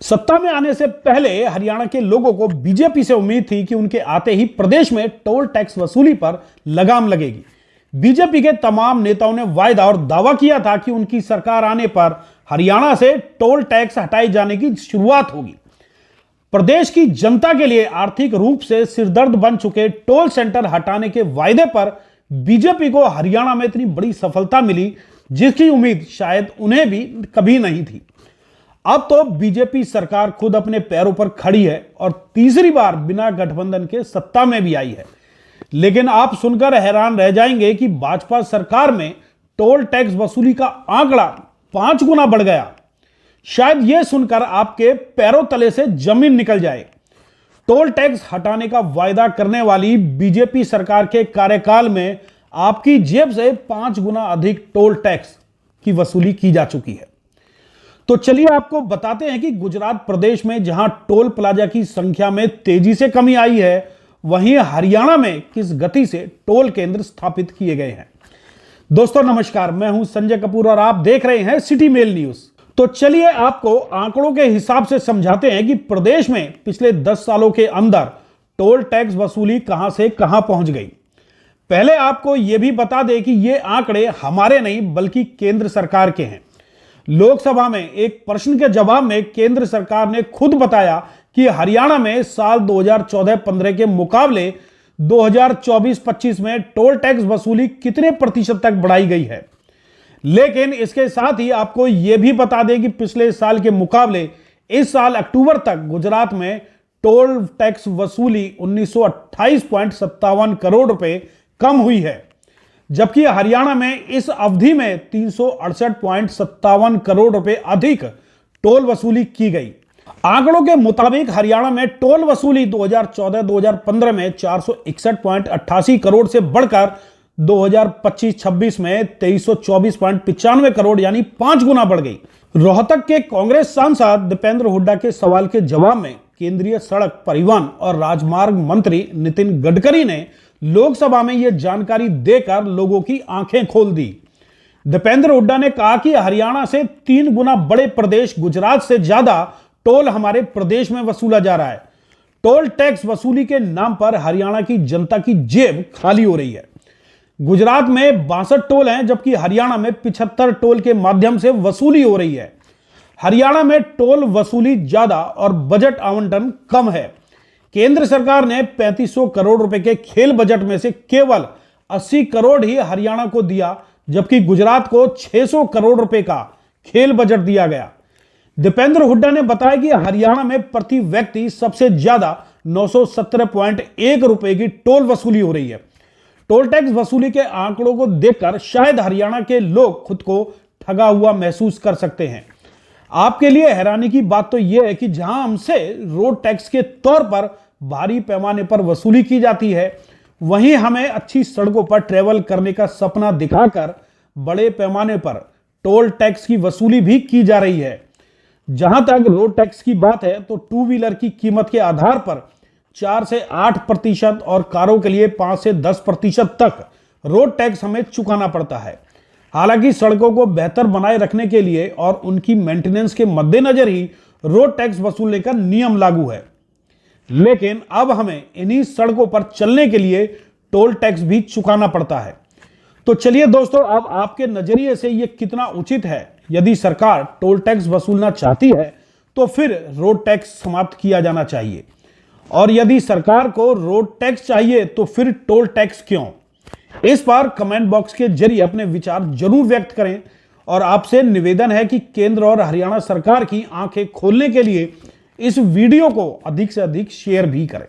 सत्ता में आने से पहले हरियाणा के लोगों को बीजेपी से उम्मीद थी कि उनके आते ही प्रदेश में टोल टैक्स वसूली पर लगाम लगेगी। बीजेपी के तमाम नेताओं ने वायदा और दावा किया था कि उनकी सरकार आने पर हरियाणा से टोल टैक्स हटाए जाने की शुरुआत होगी। प्रदेश की जनता के लिए आर्थिक रूप से सिरदर्द बन चुके टोल सेंटर हटाने के वायदे पर बीजेपी को हरियाणा में इतनी बड़ी सफलता मिली जिसकी उम्मीद शायद उन्हें भी कभी नहीं थी। अब तो बीजेपी सरकार खुद अपने पैरों पर खड़ी है और तीसरी बार बिना गठबंधन के सत्ता में भी आई है। लेकिन आप सुनकर हैरान रह जाएंगे कि भाजपा सरकार में टोल टैक्स वसूली का आंकड़ा 5 गुना बढ़ गया। शायद यह सुनकर आपके पैरों तले से जमीन निकल जाए। टोल टैक्स हटाने का वायदा करने वाली बीजेपी सरकार के कार्यकाल में आपकी जेब से 5 गुना अधिक टोल टैक्स की वसूली की जा चुकी है। तो चलिए आपको बताते हैं कि गुजरात प्रदेश में जहां टोल प्लाजा की संख्या में तेजी से कमी आई है, वहीं हरियाणा में किस गति से टोल केंद्र स्थापित किए गए हैं। दोस्तों नमस्कार, मैं हूं संजय कपूर और आप देख रहे हैं सिटी मेल न्यूज। तो चलिए आपको आंकड़ों के हिसाब से समझाते हैं कि प्रदेश में पिछले 10 सालों के अंदर टोल टैक्स वसूली कहां से कहां पहुंच गई। पहले आपको यह भी बता दें कि ये आंकड़े हमारे नहीं बल्कि केंद्र सरकार के हैं। लोकसभा में एक प्रश्न के जवाब में केंद्र सरकार ने खुद बताया कि हरियाणा में साल 2014-15 के मुकाबले 2024-25 में टोल टैक्स वसूली कितने प्रतिशत तक बढ़ाई गई है। लेकिन इसके साथ ही आपको यह भी बता दें कि पिछले साल के मुकाबले इस साल अक्टूबर तक गुजरात में टोल टैक्स वसूली 1928.57 करोड़ रुपए कम हुई है, जबकि हरियाणा में इस अवधि में 368.57 करोड़ रुपए अधिक टोल वसूली की गई। आंकड़ों के मुताबिक हरियाणा में टोल वसूली 2014-2015 में 461.88 करोड़ से बढ़कर 2025-26 में 2324.95 करोड़ यानी 5 गुना बढ़ गई। रोहतक के कांग्रेस सांसद दीपेंद्र हुड्डा के सवाल के जवाब में केंद्रीय सड़क परिवहन और राजमार्ग मंत्री नितिन गडकरी ने लोकसभा में यह जानकारी देकर लोगों की आंखें खोल दी। दीपेंद्र हुड्डा ने कहा कि हरियाणा से 3 गुना बड़े प्रदेश गुजरात से ज्यादा टोल हमारे प्रदेश में वसूला जा रहा है। टोल टैक्स वसूली के नाम पर हरियाणा की जनता की जेब खाली हो रही है। गुजरात में 62 टोल हैं, जबकि हरियाणा में 75 टोल के माध्यम से वसूली हो रही है। हरियाणा में टोल वसूली ज्यादा और बजट आवंटन कम है। केंद्र सरकार ने 3500 करोड़ रुपए के खेल बजट में से केवल 80 करोड़ ही हरियाणा को दिया, जबकि गुजरात को 600 करोड़ रुपए का खेल बजट दिया गया। दीपेंद्र हुड्डा ने बताया कि हरियाणा में प्रति व्यक्ति सबसे ज्यादा 917.1 रुपए की टोल वसूली हो रही है। टोल टैक्स वसूली के आंकड़ों को देखकर शायद हरियाणा के लोग खुद को ठगा हुआ महसूस कर सकते हैं। आपके लिए हैरानी की बात तो यह है कि जहां हमसे रोड टैक्स के तौर पर भारी पैमाने पर वसूली की जाती है, वहीं हमें अच्छी सड़कों पर ट्रेवल करने का सपना दिखाकर बड़े पैमाने पर टोल टैक्स की वसूली भी की जा रही है। जहां तक रोड टैक्स की बात है तो 2 व्हीलर की कीमत के आधार पर 4 से 8% और कारों के लिए 5 से 10% तक रोड टैक्स हमें चुकाना पड़ता है। हालांकि सड़कों को बेहतर बनाए रखने के लिए और उनकी मेंटेनेंस के मद्देनजर ही रोड टैक्स वसूलने का नियम लागू है, लेकिन अब हमें इन्हीं सड़कों पर चलने के लिए टोल टैक्स भी चुकाना पड़ता है। तो चलिए दोस्तों, अब आपके नजरिए से यह कितना उचित है। यदि सरकार टोल टैक्स वसूलना चाहती है तो फिर रोड टैक्स समाप्त किया जाना चाहिए, और यदि सरकार को रोड टैक्स चाहिए तो फिर टोल टैक्स क्यों। इस पर कमेंट बॉक्स के जरिए अपने विचार जरूर व्यक्त करें, और आपसे निवेदन है कि केंद्र और हरियाणा सरकार की आंखें खोलने के लिए इस वीडियो को अधिक से अधिक शेयर भी करें।